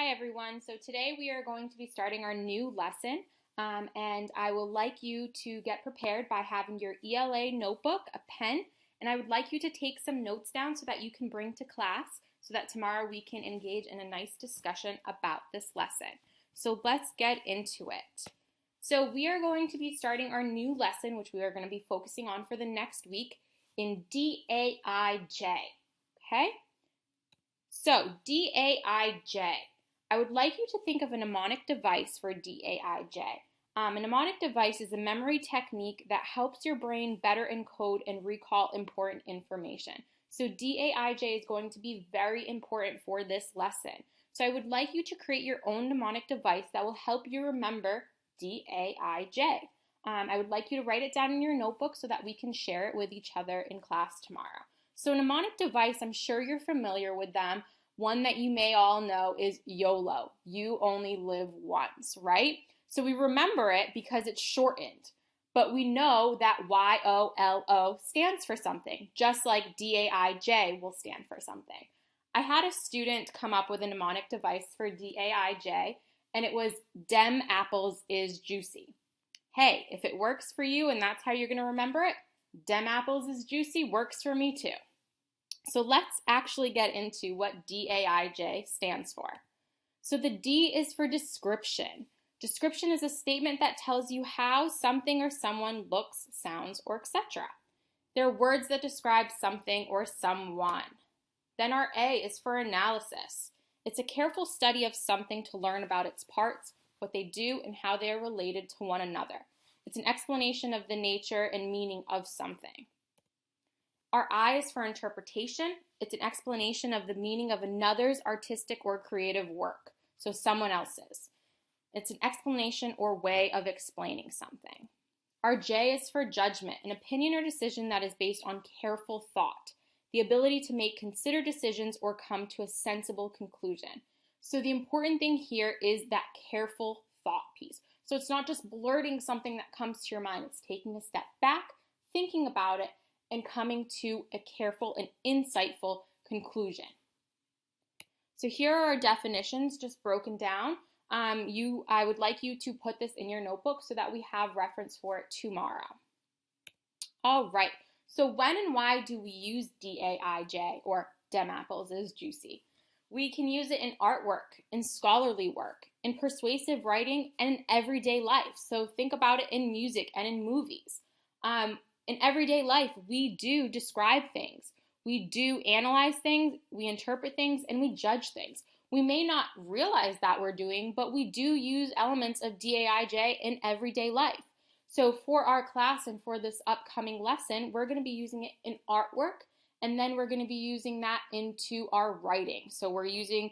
Hi everyone. So today we are going to be starting our new lesson and I would like you to get prepared by having your ELA notebook, a pen, and I would like you to take some notes down so that you can bring to class so that tomorrow we can engage in a nice discussion about this lesson. So let's get into it. So we are going to be starting our new lesson, which we are going to be focusing on for the next week in D.A.I.J. Okay? So, D.A.I.J. I would like you to think of a mnemonic device for D.A.I.J. A mnemonic device is a memory technique that helps your brain better encode and recall important information. So D.A.I.J. is going to be very important for this lesson. So I would like you to create your own mnemonic device that will help you remember D.A.I.J. I would like you to write it down in your notebook so that we can share it with each other in class tomorrow. So a mnemonic device, I'm sure you're familiar with them. One that you may all know is YOLO. You only live once, right? So we remember it because it's shortened. But we know that YOLO stands for something, just like DAIJ will stand for something. I had a student come up with a mnemonic device for DAIJ, and it was Dem apples is juicy. Hey, if it works for you and that's how you're going to remember it, Dem apples is juicy works for me too. So let's actually get into what DAIJ stands for. So the D is for description. Description is a statement that tells you how something or someone looks, sounds, or etc. They're words that describe something or someone. Then our A is for analysis. It's a careful study of something to learn about its parts, what they do, and how they are related to one another. It's an explanation of the nature and meaning of something. Our I is for interpretation. It's an explanation of the meaning of another's artistic or creative work, so someone else's. It's an explanation or way of explaining something. Our J is for judgment, an opinion or decision that is based on careful thought, the ability to make considered decisions or come to a sensible conclusion. So the important thing here is that careful thought piece. So it's not just blurting something that comes to your mind. It's taking a step back, thinking about it, and coming to a careful and insightful conclusion. So here are our definitions just broken down. I would like you to put this in your notebook so that we have reference for it tomorrow. All right, so when and why do we use DAIJ, or Dem apples is juicy? We can use it in artwork, in scholarly work, in persuasive writing, and in everyday life. So think about it in music and in movies. In everyday life, we do describe things. We do analyze things, we interpret things, and we judge things. We may not realize that we're doing, but we do use elements of DAIJ in everyday life. So for our class and for this upcoming lesson, we're going to be using it in artwork, and then we're going to be using that into our writing. So we're using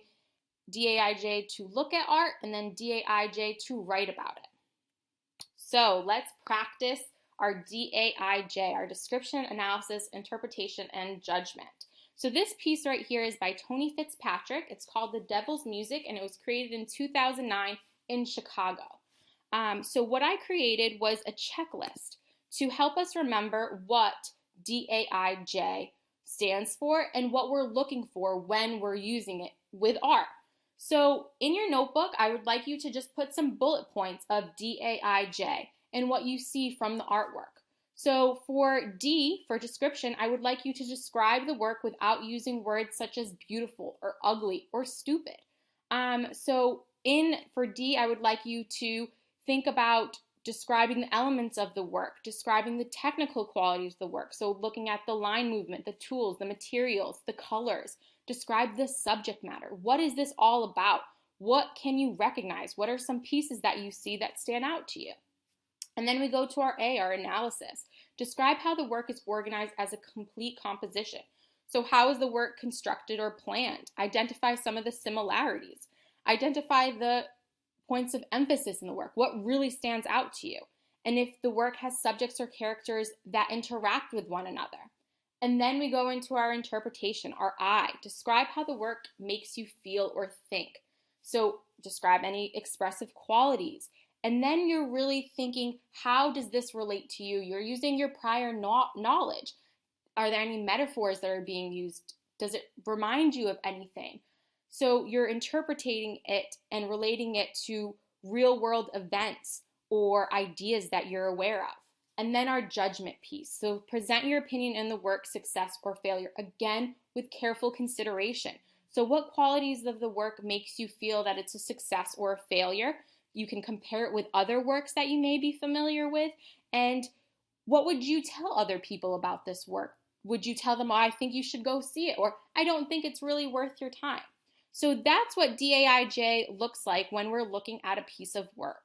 DAIJ to look at art, and then DAIJ to write about it. So let's practice our DAIJ, our description, analysis, interpretation, and judgment. So this piece right here is by Tony Fitzpatrick. It's called The Devil's Music, and it was created in 2009 in Chicago. So what I created was a checklist to help us remember what DAIJ stands for and what we're looking for when we're using it with art. So in your notebook, I would like you to just put some bullet points of DAIJ and what you see from the artwork. So for D, for description, I would like you to describe the work without using words such as beautiful or ugly or stupid. For D, I would like you to think about describing the elements of the work, describing the technical qualities of the work. So looking at the line movement, the tools, the materials, the colors. Describe the subject matter. What is this all about? What can you recognize? What are some pieces that you see that stand out to you? And then we go to our A, our analysis. Describe how the work is organized as a complete composition. So how is the work constructed or planned? Identify some of the similarities. Identify the points of emphasis in the work. What really stands out to you? And if the work has subjects or characters that interact with one another. And then we go into our interpretation, our I. Describe how the work makes you feel or think. So describe any expressive qualities. And then you're really thinking, how does this relate to you? You're using your prior knowledge. Are there any metaphors that are being used? Does it remind you of anything? So you're interpreting it and relating it to real world events or ideas that you're aware of. And then our judgment piece. So present your opinion in the work, success or failure, again with careful consideration. So what qualities of the work makes you feel that it's a success or a failure? You can compare it with other works that you may be familiar with. And what would you tell other people about this work? Would you tell them, oh, I think you should go see it, or I don't think it's really worth your time? So that's what D.A.I.J looks like when we're looking at a piece of work.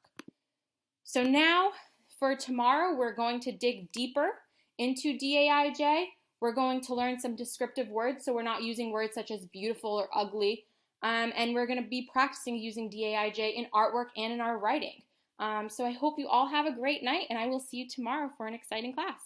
So now for tomorrow, we're going to dig deeper into D.A.I.J. We're going to learn some descriptive words, so we're not using words such as beautiful or ugly. And we're going to be practicing using D.A.I.J in artwork and in our writing. So I hope you all have a great night, and I will see you tomorrow for an exciting class.